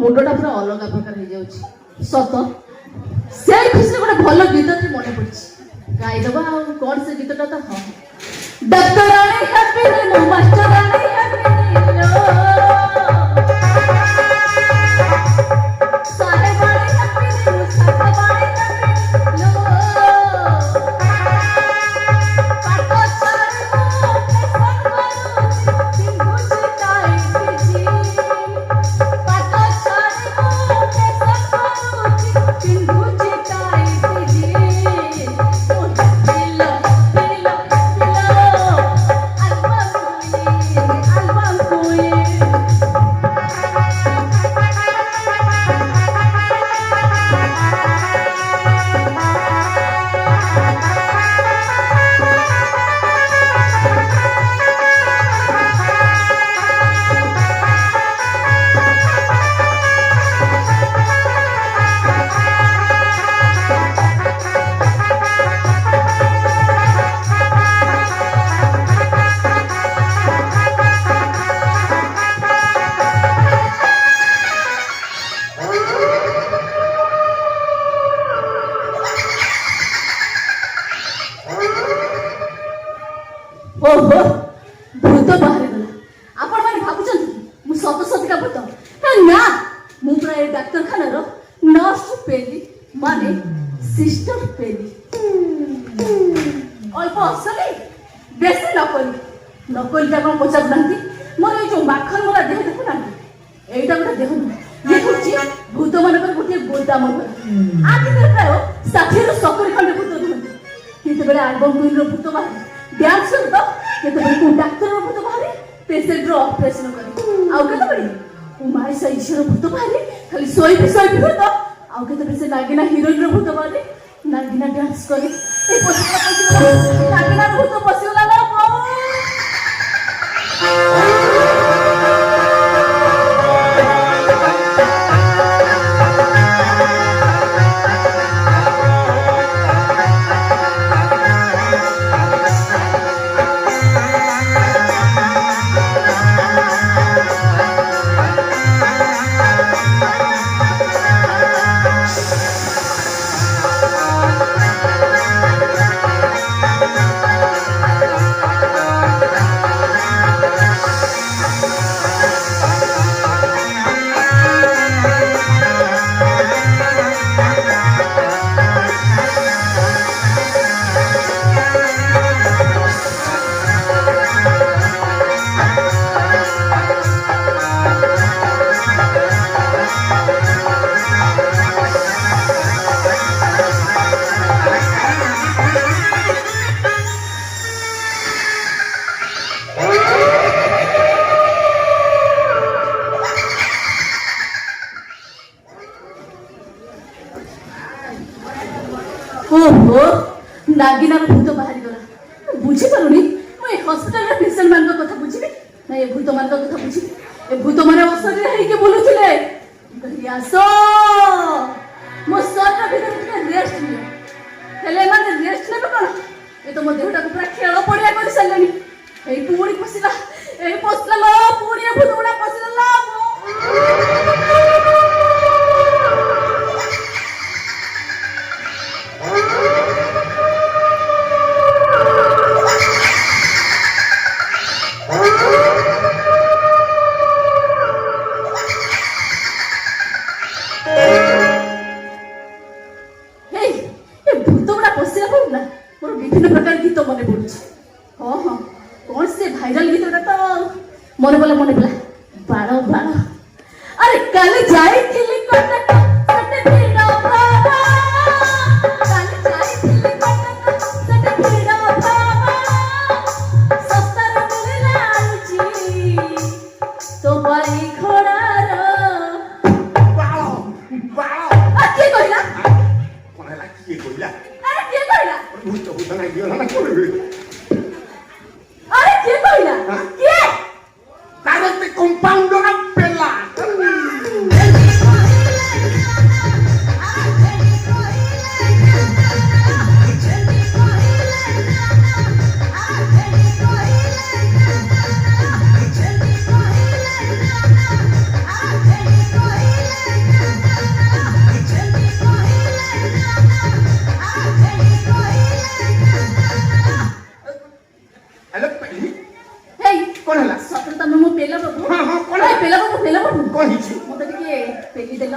मुंडटा पूरा अलग प्रकार हो जाउछि सत से खुशी गोटे भल गीत मन पड़ी गाईदबा कौन से गीतटा तो हाँ डॉक्टर रानी हैप्पी लो मास्टर रानी हैप्पी लो साहेब रानी हैप्पी लो साहब रानी हैप्पी लो पाटो चारे को फैशन करो सिंधु चिताई जी पाटो चारे को फैशन करो सिंधु चिताई जी ओहो भूत बाहर गला आपण माने भाबुचंती मु सत सतिका भूत ना मु प्राय डाक्तरखाना रो नर्स पेली माने सिस्टर पेली अल्प असली बेसी नकली का कोन पचार नांती मोर ए जो माखन मोरा देह देखु नांती एटा गोटा देह ये कुची भूत मानकर गोटे गोदाम घर आदि प्राय 60 रो 70 खंड भूत रहंती किते बेले एल्बम क्वीन रो भूत बाहर डांस तो केते बड़ी को डॉक्टर रो भूत बाहरी पेशेंट रो ऑपरेशन करे आउ केते बड़ी ओ माय से ईश्वर भूत बाहरी खाली सोई भूत आउ केते बड़ी से नागिना हीरोइन रो भूत बाहरी नागिना डांस करे ए पछिला नागिना भूत पसिला ना ओहो नागिना भूत बाहरी गला बुझी पारुनी मैं हॉस्पिटल रे पेशेंट मान कथा बुझिबी ना ए भूत मान कथा बुझिबी ए भूत माने औषधि रे के बोलुथिले कहि आसो मो सर भीतर ଟିକେ रेस्ट मिले हेले माने रेस्ट लेबे कोन ए तो मो देहटा को पूरा खेळ पडिया कर सल्लानी ए पुणी पसिला ए पसला लो पुणी भूत उडा पसिला लो विभिन्न प्रकार गीत मन पड़े हाँ हाँ कौन से भाइराल गीत मन पड़ा बाड़ बाड़ अरे कल जाई ଦେଲ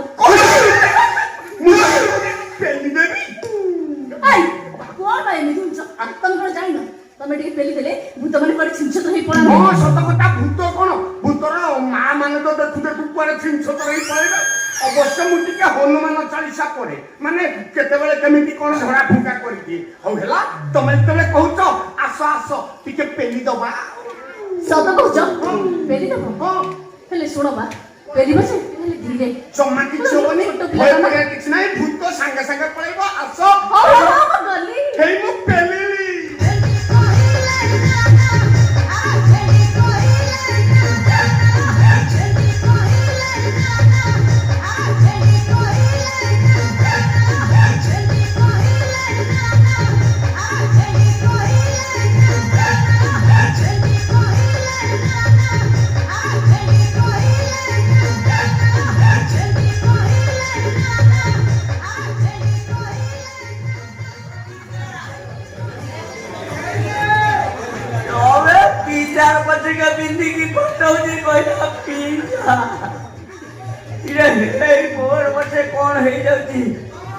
ପେଲି ଦେବି ଆଇ କଣ ଏମିତି ହଉଛ ତମେ କଣ ଜାଣିନ ତମେ ଟିକେ ପେଲି ଦେଲେ ଭୂତ ମାନେ କୁଆଡେ ଛିଞ୍ଚତ ହେଇ ପଳାନ୍ତି ହଁ ସତ କଥା ଭୂତ କଣ ଭୂତର ମା ମାନେ ତ ଦେଖୁ ଦେଖୁ କୁଆଡେ ଛିଞ୍ଚତ ହେଇ ପଳେଇବେ ଅବଶ୍ୟ ମୁଁ ଟିକେ ହନୁମାନ ଚାଳିଶା ପଢେ ମାନେ କେତେବେଳେ କେମିତି କଣ ଝଡ଼ା ଫୁଙ୍କା କରିଦିଏ ହଉ ହେଲା ତମେ ଯେତେବେଳେ କହୁଛ ଆସ ଆସ ଟିକେ ପେଲି ଦବା ସତ କହୁଛ ପେଲି ଦେବ ହଁ ହେଲେ ଶୁଣ ବା ପେଲିବ ଯେ ହେଲେ ଧୀରେ ଜମା କିଛି ହବନି ଭୟ କରିବା କିଛି ନାହିଁ ଭୂତ ସାଙ୍ଗେ ସାଙ୍ଗେ ପଳେଇବ ଆସ ଗଲି ହେଇ ମୁଁ ପେଲିଲି पत्रिका बिंदी की पटौनी कहला पीजा इरे हे मोर बसे कोन हे जाउती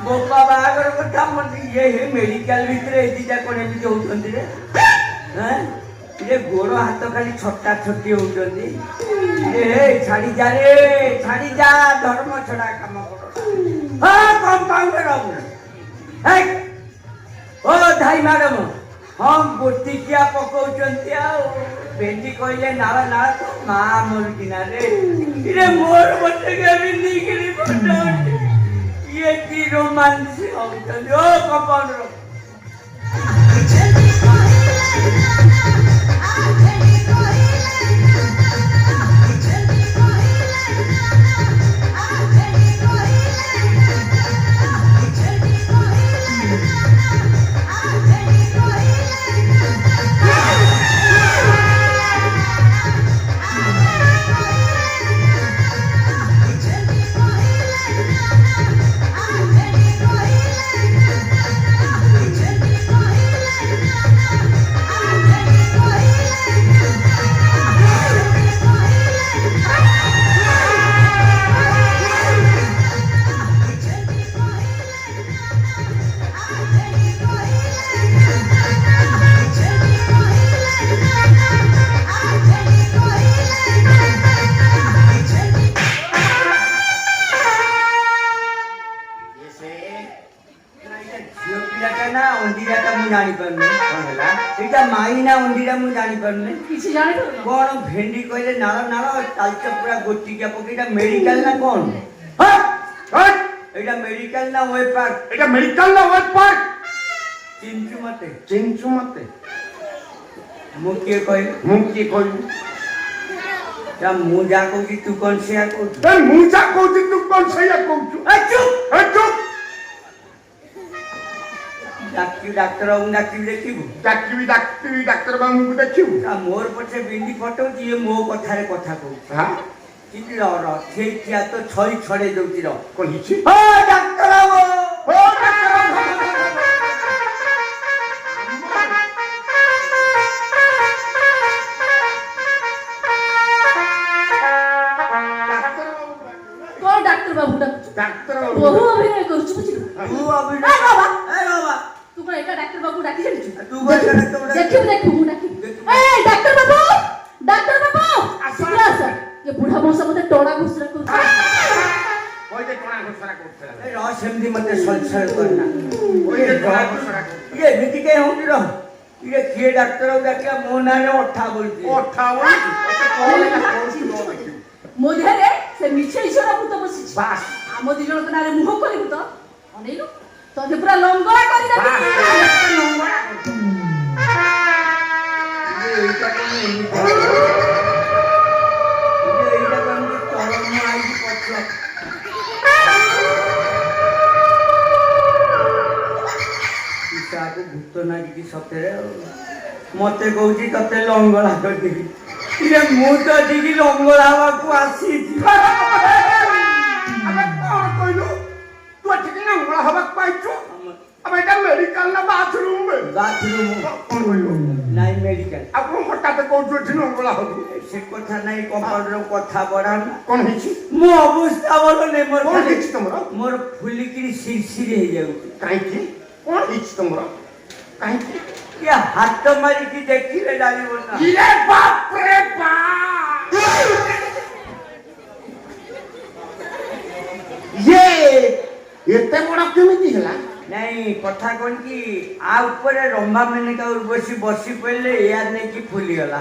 बोपा बागर कथा मत ये हे मेडिकल भीतर एदिटा कोन एमिति होउछंती रे हैं इरे गोरो हाथ खाली छोटा छोटी होउछंती हे छाड़ी जा धर्म छड़ा काम करो हां कंपाउंडर बाबू हे ओ धाई मैडम हम गोटिकिया पकाउछंती आ बेटी कहले नाला नाला तो मां मोर किनारे इरे मोर बच्चे के भी निकली फोटो ये की रोमांस होता ओ कंपाउंडर जानी परने कोन हला एटा माईना उंडीरा मु जानी परने किसी जाने तो कोन भेंडी कहले नाला नाला तालच पूरा गोटी के पकेटा मेडिकल ना कोन हट हट एटा मेडिकल ना ओए पार्क एटा मेडिकल ना ओए पार्क चिंचु मते मु के कहू या मु जा को कि तू कोन से को ए मु जा को कि तू कोन से को चुप डाक्टर डाक्टर बाबू को देखिबू मोर पछे बिंदी फटो ये मो कथारे कथा कहू हां किति र ठेकिया तो छई छड़े दउती र कहिछि ओ डाक्टर बाबू ओ डाक्टर बाबू डाक्टर बहु अभिनय करूछु बुझी तू अभिनय बाबा तू को एका डाक्टर बाबू डाकी जानिछु तू बोल देखिबू मु डाकी ए डाक्टर बाबू आस ये बुढ़ा मौसा मते टोड़ा घुसरा को कोई दे टोड़ा घुसरा को ए र सेमदी मते सलसल करना कोई दे टोड़ा घुसरा को ये मिति के होंदी र ये के डाक्टर डाकिया मो नारे ओठा बोलती मोधेरे से मिछे इशरा भूत बसी बास आम दी जण नारे मुह करिबु तो अनेलु तोते पूरा लंगड़ा करि दबी लंगड़ा ये एटा कोन एटा कोन तोरम आई पछला इसा को भूत ना कि सतेरे मते कहूची तते लंगड़ा कर देबी ये मुंह तो दिगी लंगड़ावा को आसी अबे कौन कहलु तू ठीक लंगड़ा हबक पाइछु अब अब एटा मेडिकल ना बाथरूम बाथरूम कोन होइलो নাই মেডিকেল आप हटात कोठो छिनो गला हो সে কথা নাই কম্পাউন্ডর কথা বড়া कोन हिची মো অবস্থা বলো নে মোর कोन हिची तुमरो মোর ফুলিকিরি সিরসিরি হয়ে যাও काई की कोन हिची तुमरो काई की क्या हाथ मारी की देखिले डाली बोलना ये बाप रे बाप ये एते बड़ा केमिति हला नहीं कथा कौन की आ ऊपर रंभा मैंने का बसी बसी पड़े यार नहीं की फुली गला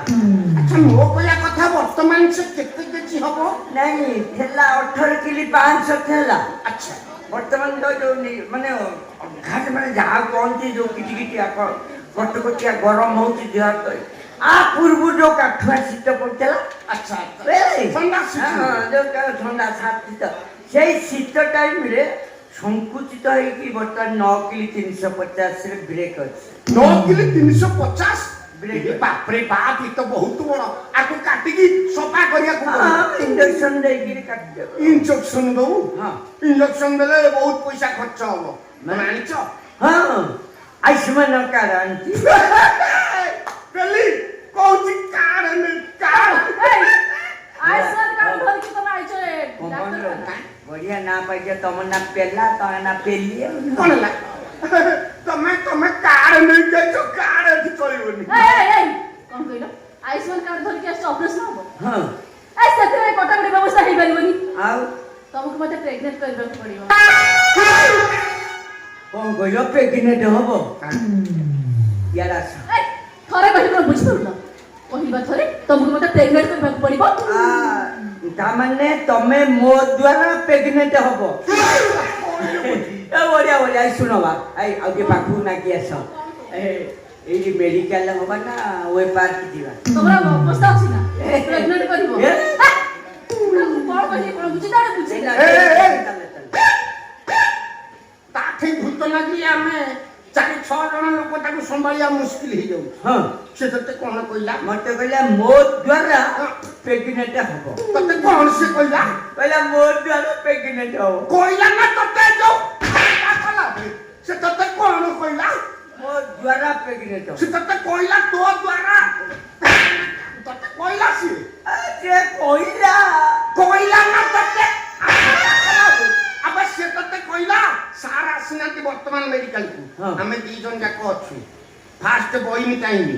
अच्छा मो कहला कथा वर्तमान से केते केची हबो नहीं थेला 18 किलो 500 थेला अच्छा वर्तमान तो जो माने घाट माने जा कोनती जो किटी किटी आ कटकटिया गरम होची देह तो आ पूर्व जो काठुआ शीत पड़तला अच्छा ठंडा शीत हां जो ठंडा शीत সেই শীত টাইম রে সংকুচিত হইকি বর্তমান 9 কিলো 350 রে ব্রেক আছে 9 किलो 350 ब्रेक बाप रे बाप ये तो बहुत बड़ा आको काटी की सफा करिया को इंजेक्शन देकी काट दे इंजेक्शन दो हां इंजेक्शन देले बहुत पैसा खर्च होबो माने छ हां आयुष्मान कार्ड आंटी पेली कोची कार्ड में कार्ड आयुष्मान कार्ड धर के तुम आइछे डॉक्टर बढ़िया ना पाइजे तुम ना पेला तो ना पेलिए कोन ला तमे कार्ड नहीं के तो कार्ड अछि चलिबोनी ए कोन कइलो आयुष्मान कार्ड धर के ऑपरेशन हो हां ए सतरे कोटागडी व्यवस्था हे परिबोनी आउ तुमको मते प्रेग्नेंट करबा पड़िबो कोन कइलो प्रेग्नेंट होबो यार आसा ए थरे कहि कोन बुझ पड़लो पहिबा थरे तुमको मते प्रेग्नेंट करबा पड़िबो ता माने तमे मो द्वारा प्रेग्नेंट होबो ए बढ़िया बढ़िया सुनो बा आई आगे पाखु ना की आसो ए मेडिकल होबा ना ओए पार की दिबा तोरा अवस्था अछि ना प्रेग्नेंट करबो पूरा कोन कहि कोन बुझि दाडे बुझि ताठी भूत लागली आमे 4-6 जण लोक ताकू संभालिया मुश्किल ही जाऊ हां से तते कोन कइला मते कहला मो द्वारा प्रेग्नेंट होबो तते कोन से कइला कहला मो द्वारा प्रेग्नेंट होबो कइला ना तते जो कला से तते कोन कइला मो द्वारा प्रेग्नेंट होबो से तते कइला तो द्वारा तते कइला से अरे कोइला ना तते अब से तते कइला सारा सिनाती वर्तमान मेडिकल को हमें दी जन जाको अछु फास्ट बॉयनी टाइम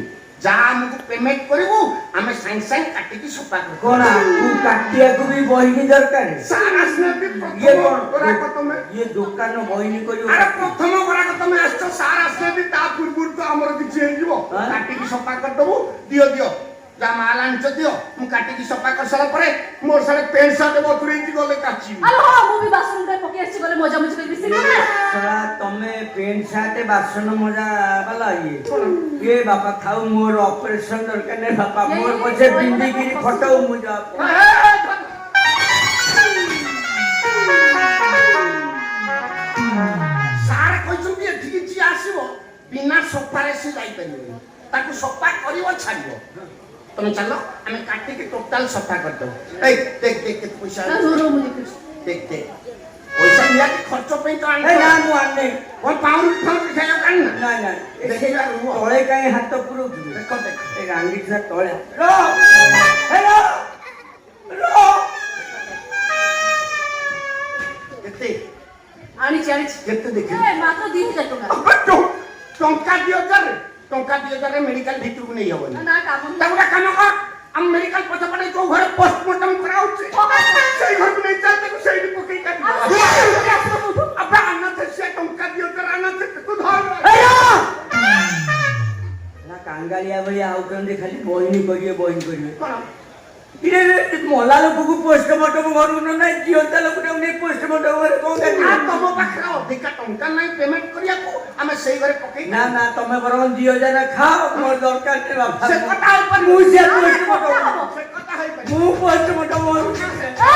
जा हमको पेमेंट करबो हमें साइन साइन काटी की सफा कर कोना तू काटिया को भी बहिनी दरकार सारा सिनाती ये कोन तोरा को तुम ये दुकान बहिनी करियो अरे प्रथम बरा को तुम आछो सारा सिनाती ता पूर्व तो हमर किछ हे जीवो काटी की सफा कर दबो दियो दियो जा माल आनछ दियो मु काटी की सफा कर सला परे मोर सारे पेंट शर्ट बतुरी जी गले काची अरे हां मु भी बाथरूम रे पके आछि गले मजा मजा करबी से साला तमे पेंट शर्ट बासन मजा वाला ये बापा खाऊ मोर ऑपरेशन दरकार ने बापा मोर पछे बिंदी गिरी फटाऊ मुजा सार कहछन कि एठी किछि आसीबो बिना सफारे से जाई परिबो ताकू सफा करिवो छाड़िबो तुम चलो हमें काटी के टोटल सफा कर दो ए देख देख के पैसा ना रो मुझे देख देख पैसा लिया के खर्च पे तो आने ना मु आने वो पाउंड फाउंड खायो कान ना ना देखिला रुओ तळे काई हात पुरो देखो देख ए गांगी सा तळे रो हेलो रो केते आनी चाणी केते देख ए मात्र 2000 टका अब तो टंका दियो जरे मेडिकल भीतर को नहीं हो ना काम तबरा काम कर हम मेडिकल पछा पड़े तो घर पोस्टमार्टम कराउ छे सही घर नहीं चलते को सही पकई काट अब आना थे से टंका दियो जरा आना थे तू धर ना कांगालिया भलिया आउटन खाली बहिनी करिए कोन इरे मोला लोक को पोस्टमार्टम करू न नहीं जियोता लोक ने पोस्टमार्टम करे कोन आ का तम पाखरा अधिक टंका नहीं पेमेंट करिया को हमें सही घरे पकई ना ना तमे बरन दियो जना खाओ मोर दरकार ने बाबा से कटा ऊपर मुझे पोस्टमार्टम से कटा है मु पोस्टमार्टम ए